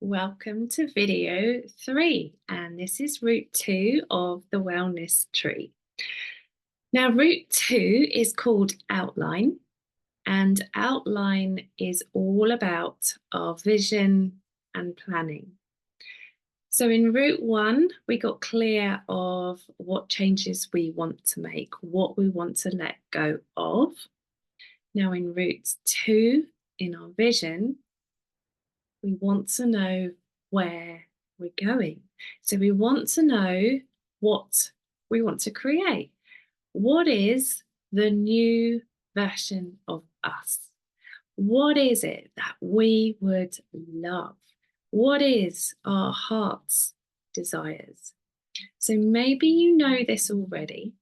Welcome to video 3, and this is route 2 of the wellness tree. Now, route 2 is called outline, and outline is all about our vision and planning. So, in route 1, we got clear of what changes we want to make, what we want to let go of. Now, in route 2, in our vision, we want to know where we're going. So we want to know what we want to create. What is the new version of us? What is it that we would love? What is our heart's desires? So maybe you know this already.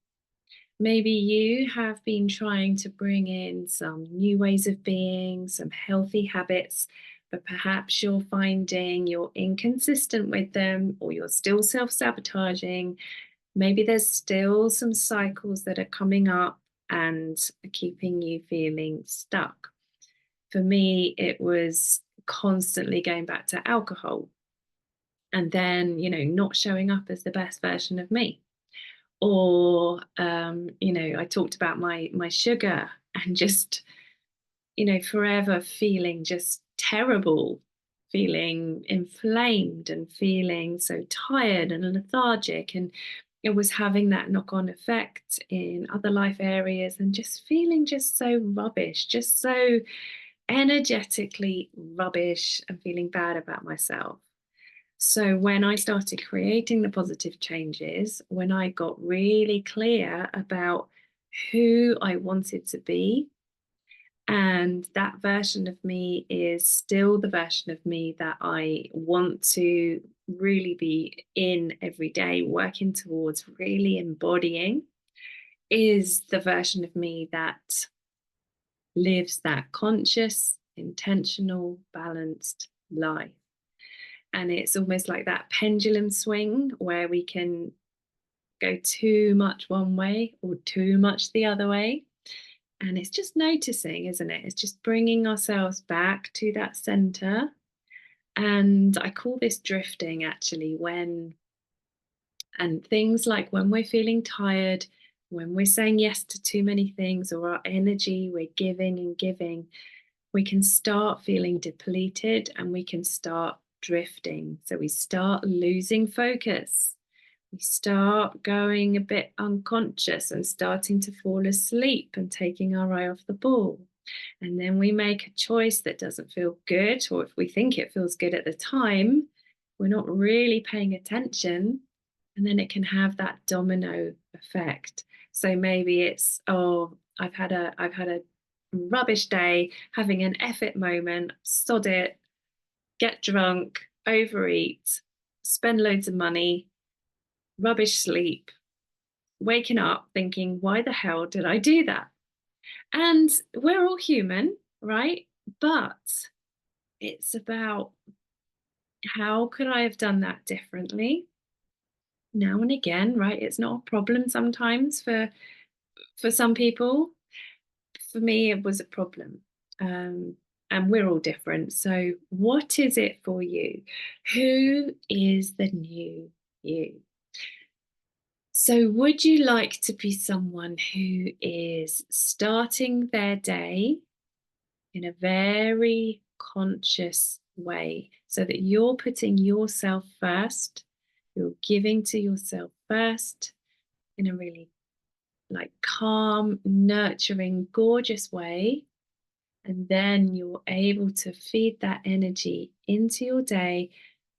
Maybe you have been trying to bring in some new ways of being, some healthy habits, but perhaps you're finding you're inconsistent with them or you're still self sabotaging. Maybe there's still some cycles that are coming up and are keeping you feeling stuck. For me, it was constantly going back to alcohol and then, not showing up as the best version of me. Or I talked about my sugar and just forever feeling just terrible, feeling inflamed and feeling so tired and lethargic, and it was having that knock-on effect in other life areas and just feeling just so rubbish, just so energetically rubbish and feeling bad about myself. So when I started creating the positive changes, when I got really clear about who I wanted to be, and that version of me is still the version of me that I want to really be in every day, working towards really embodying, is the version of me that lives that conscious, intentional, balanced life. And it's almost like that pendulum swing where we can go too much one way or too much the other way. And it's just noticing, isn't it? It's just bringing ourselves back to that center. And I call this drifting actually, and things like when we're feeling tired, when we're saying yes to too many things, or our energy, we're giving and giving, we can start feeling depleted and we can start drifting. So we start losing focus. We start going a bit unconscious and starting to fall asleep and taking our eye off the ball. And then we make a choice that doesn't feel good, or if we think it feels good at the time, we're not really paying attention. And then it can have that domino effect. So maybe it's, oh, I've had a rubbish day, having an effort moment, sod it, get drunk, overeat, spend loads of money, rubbish sleep, waking up thinking, why the hell did I do that? And we're all human, right? But it's about how could I have done that differently? Now and again, right? It's not a problem sometimes for some people. For me, it was a problem. Um, and we're all different. So, what is it for you? Who is the new you? So, would you like to be someone who is starting their day in a very conscious way so that you're putting yourself first, you're giving to yourself first in a really like calm, nurturing, gorgeous way? And then you're able to feed that energy into your day,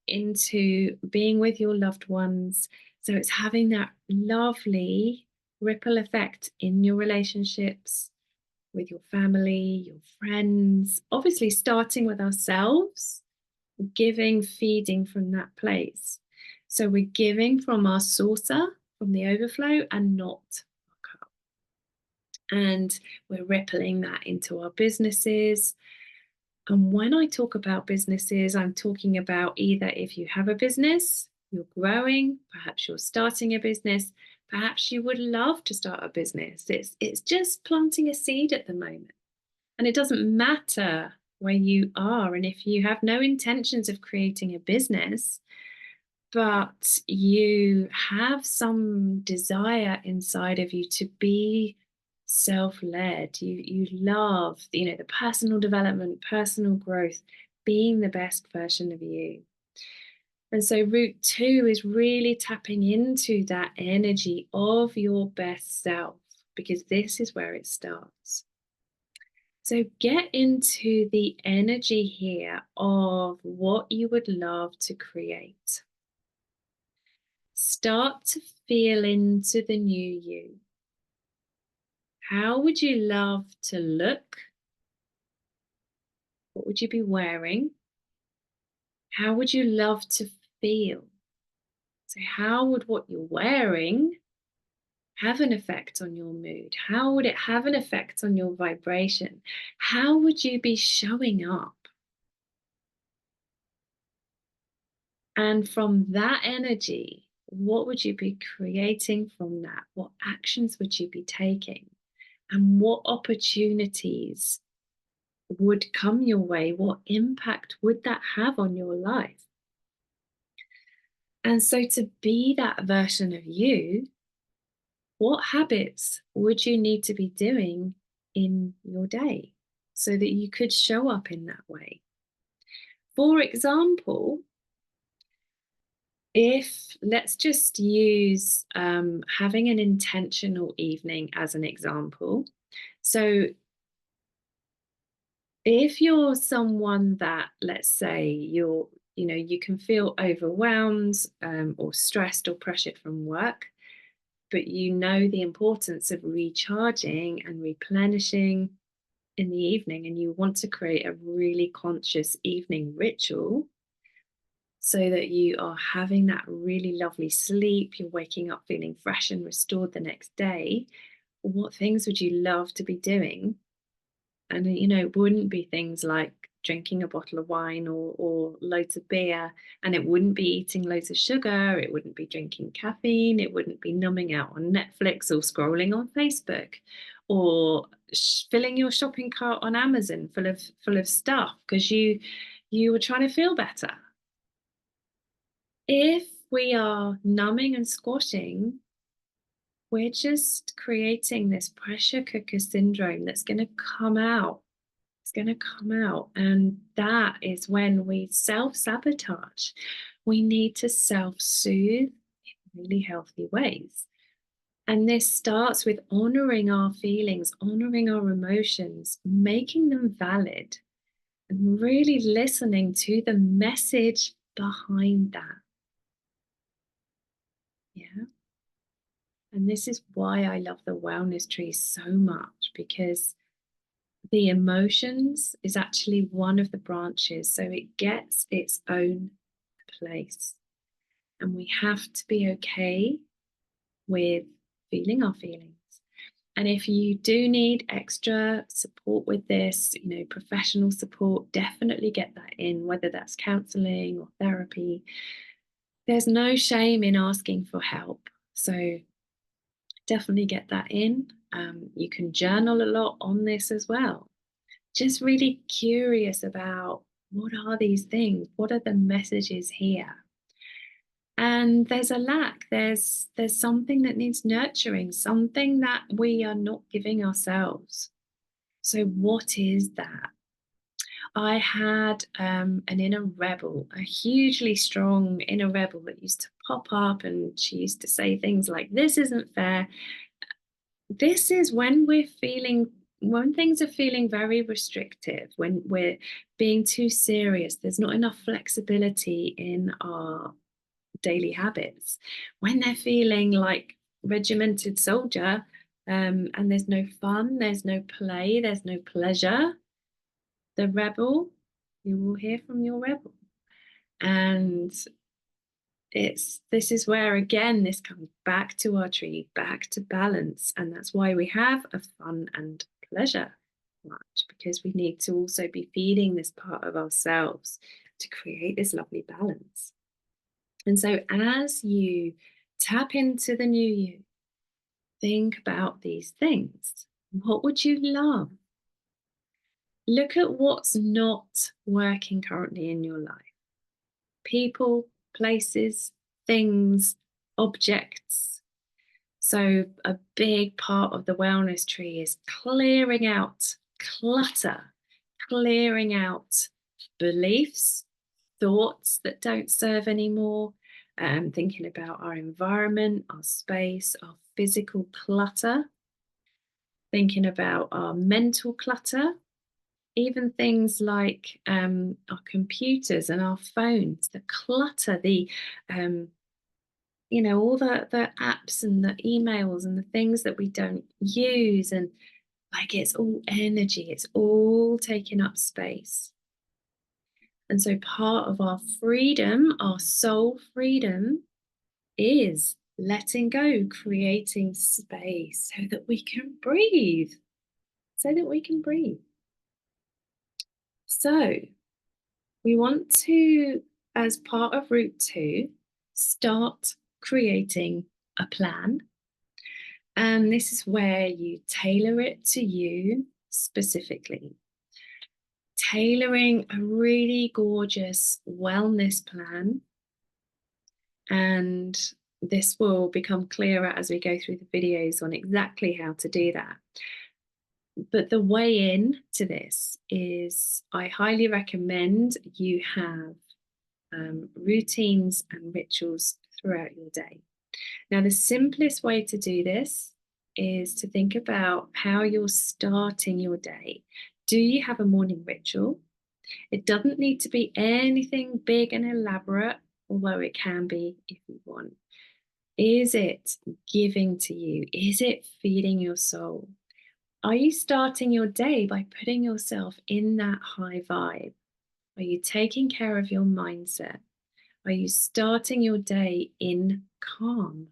into being with your loved ones. So it's having that lovely ripple effect in your relationships with your family, your friends, obviously starting with ourselves, giving, feeding from that place. So we're giving from our saucer, from the overflow, and not our cup. And we're rippling that into our businesses. And when I talk about businesses, I'm talking about either if you have a business, you're growing, perhaps you're starting a business, perhaps you would love to start a business. It's just planting a seed at the moment. And it doesn't matter where you are. And if you have no intentions of creating a business, but you have some desire inside of you to be self-led, you love, the personal development, personal growth, being the best version of you. And so route 2 is really tapping into that energy of your best self, because this is where it starts. So get into the energy here of what you would love to create. Start to feel into the new you. How would you love to look? What would you be wearing? How would you love to feel? So how would what you're wearing have an effect on your mood? How would it have an effect on your vibration? How would you be showing up? And from that energy, what would you be creating from that? What actions would you be taking? And what opportunities would come your way? What impact would that have on your life? And so, to be that version of you, what habits would you need to be doing in your day so that you could show up in that way? For example, if let's just use having an intentional evening as an example. So, if you're someone that, let's say, you can feel overwhelmed or stressed or pressured from work, but you know the importance of recharging and replenishing in the evening, and you want to create a really conscious evening ritual so that you are having that really lovely sleep, you're waking up feeling fresh and restored the next day, what things would you love to be doing? And it wouldn't be things like drinking a bottle of wine or loads of beer, and it wouldn't be eating loads of sugar, it wouldn't be drinking caffeine, it wouldn't be numbing out on Netflix or scrolling on Facebook, or filling your shopping cart on Amazon full of stuff because you were trying to feel better. If we are numbing and squashing, we're just creating this pressure cooker syndrome that's going to come out. It's going to come out. And that is when we self sabotage. We need to self soothe in really healthy ways. And this starts with honoring our feelings, honoring our emotions, making them valid, and really listening to the message behind that. Yeah. And this is why I love the wellness tree so much, because the emotions is actually one of the branches. So it gets its own place. And we have to be okay with feeling our feelings. And if you do need extra support with this, professional support, definitely get that in, whether that's counseling or therapy. There's no shame in asking for help. So definitely get that in. You can journal a lot on this as well. Just really curious about, what are these things? What are the messages here? And there's a lack. There's something that needs nurturing, something that we are not giving ourselves. So what is that? I had an inner rebel, a hugely strong inner rebel that used to pop up, and she used to say things like, "This isn't fair." This is when when things are feeling very restrictive, when we're being too serious, there's not enough flexibility in our daily habits, when they're feeling like regimented soldier, and there's no fun, there's no play, there's no pleasure. The rebel, you will hear from your rebel. And this is where, again, this comes back to our tree, back to balance. And that's why we have a fun and pleasure march, because we need to also be feeding this part of ourselves to create this lovely balance. And so as you tap into the new you, think about these things. What would you love? Look at what's not working currently in your life. People, places, things, objects. So, a big part of the wellness tree is clearing out clutter, clearing out beliefs, thoughts that don't serve anymore, thinking about our environment, our space, our physical clutter, thinking about our mental clutter, even things like our computers and our phones, the clutter, um, all the apps and the emails and the things that we don't use. And like it's all energy, it's all taking up space. And so part of our freedom, our soul freedom, is letting go, creating space so that we can breathe, so that we can breathe. So we want to, as part of Route 2, start creating a plan. And this is where you tailor it to you specifically. Tailoring a really gorgeous wellness plan. And this will become clearer as we go through the videos on exactly how to do that. But the way in to this is I highly recommend you have routines and rituals throughout your day. Now, the simplest way to do this is to think about how you're starting your day. Do you have a morning ritual? It doesn't need to be anything big and elaborate, although it can be if you want. Is it giving to you? Is it feeding your soul? Are you starting your day by putting yourself in that high vibe? Are you taking care of your mindset? Are you starting your day in calm?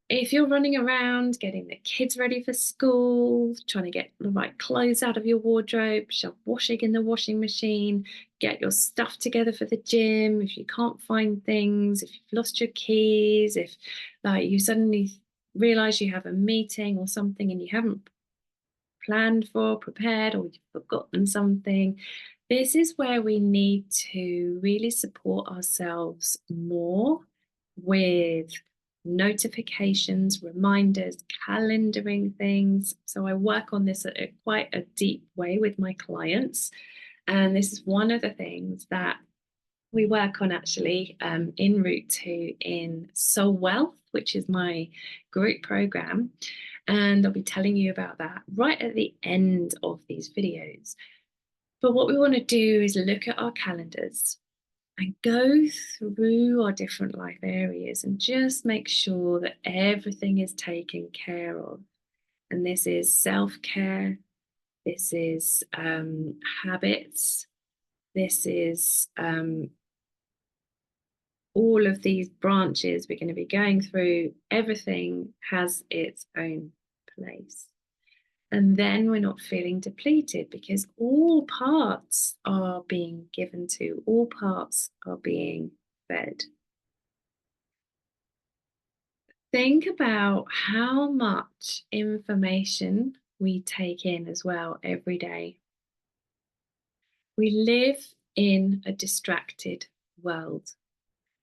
If you're running around getting the kids ready for school, trying to get the right clothes out of your wardrobe, shove washing in the washing machine, get your stuff together for the gym, if you can't find things, if you've lost your keys, if like you suddenly realize you have a meeting or something and you haven't planned for, prepared, or you've forgotten something, this is where we need to really support ourselves more with notifications, reminders, calendaring things. So I work on this at quite a deep way with my clients. And this is one of the things that we work on actually in Route 2 in Soul Wealth, which is my group program. And I'll be telling you about that right at the end of these videos. But what we want to do is look at our calendars and go through our different life areas and just make sure that everything is taken care of. And this is self-care, this is habits, this is all of these branches we're going to be going through. Everything has its own place. And then we're not feeling depleted because all parts are being given to, all parts are being fed. Think about how much information we take in as well every day. We live in a distracted world,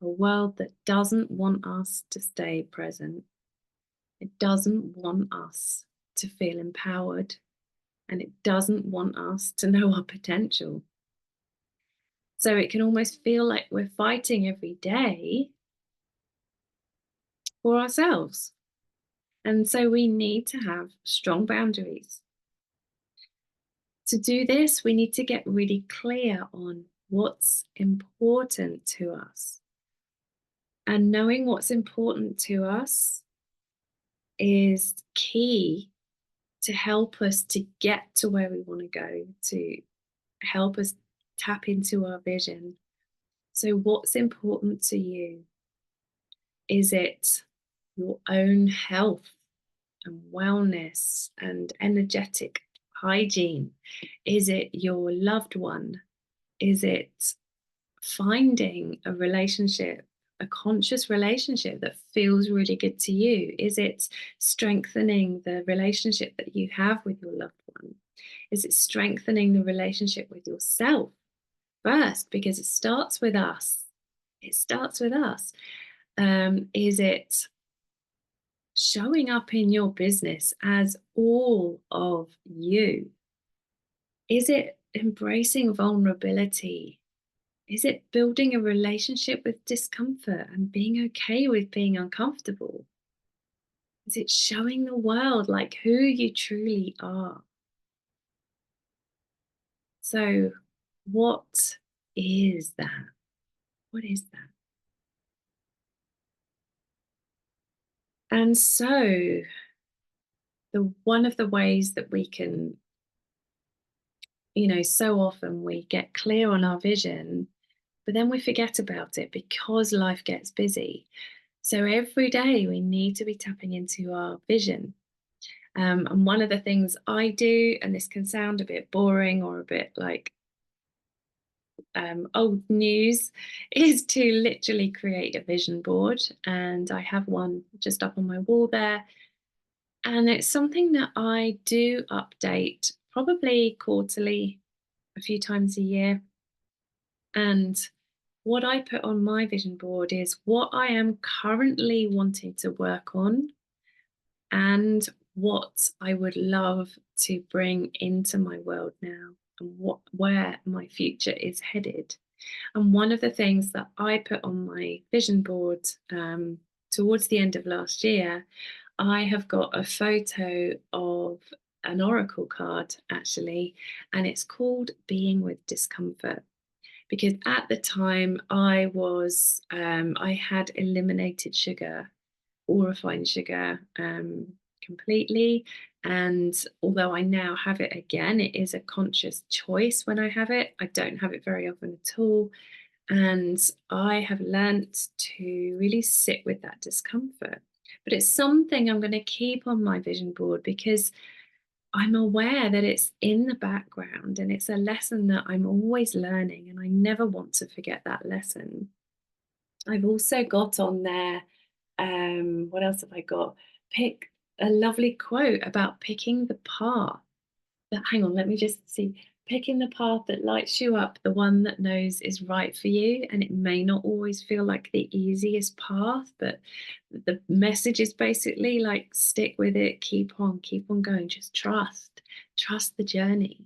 a world that doesn't want us to stay present. It doesn't want us to feel empowered, and it doesn't want us to know our potential. So it can almost feel like we're fighting every day for ourselves. And so we need to have strong boundaries. To do this, we need to get really clear on what's important to us. And knowing what's important to us is key to help us to get to where we want to go, to help us tap into our vision. So, what's important to you? Is it your own health and wellness and energetic hygiene? Is it your loved one? Is it finding a relationship a conscious relationship that feels really good to you? Is it strengthening the relationship that you have with your loved one? Is it strengthening the relationship with yourself first? Because it starts with us. It starts with us. Is it showing up in your business as all of you? Is it embracing vulnerability? Is it building a relationship with discomfort and being okay with being uncomfortable? Is it showing the world like who you truly are? So, what is that? What is that? And so, the one of the ways that we can, so often we get clear on our vision, but then we forget about it because life gets busy. So every day we need to be tapping into our vision. And one of the things I do, and this can sound a bit boring or a bit like old news, is to literally create a vision board. And I have one just up on my wall there. And it's something that I do update probably quarterly, a few times a year. And what I put on my vision board is what I am currently wanting to work on and what I would love to bring into my world now and where my future is headed. And one of the things that I put on my vision board towards the end of last year, I have got a photo of an oracle card actually, and it's called Being with Discomfort. Because at the time I had eliminated sugar, all refined sugar, completely. And although I now have it again, it is a conscious choice when I have it. I don't have it very often at all. And I have learnt to really sit with that discomfort. But it's something I'm going to keep on my vision board because I'm aware that it's in the background and it's a lesson that I'm always learning, and I never want to forget that lesson. I've also got on there, what else have I got? Pick a lovely quote about picking the path. Hang on, let me just see. Picking the path that lights you up, the one that knows is right for you. And it may not always feel like the easiest path, but the message is basically like stick with it, keep on going, just trust the journey.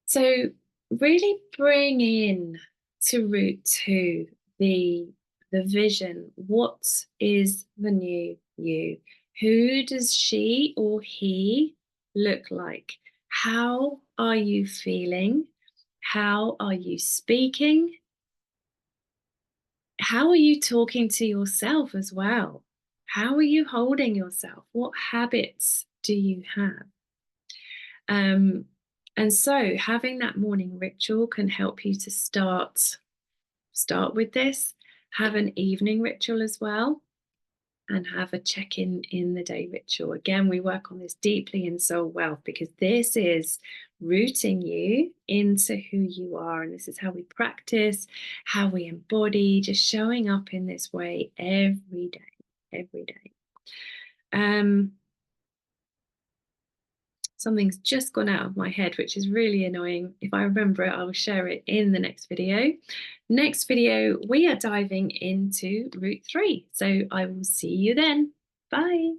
So really bring in to root 2 the vision. What is the new you? Who does she or he look like? How are you feeling? How are you speaking? How are you talking to yourself as well? How are you holding yourself? What habits do you have? And so having that morning ritual can help you to start with this, have an evening ritual as well, and have a check-in in the day ritual. Again, we work on this deeply in Soul Wealth because this is rooting you into who you are. And this is how we practice, how we embody, just showing up in this way every day. Something's just gone out of my head, which is really annoying. If I remember it, I will share it in the next video. Next video, we are diving into root 3. So I will see you then. Bye.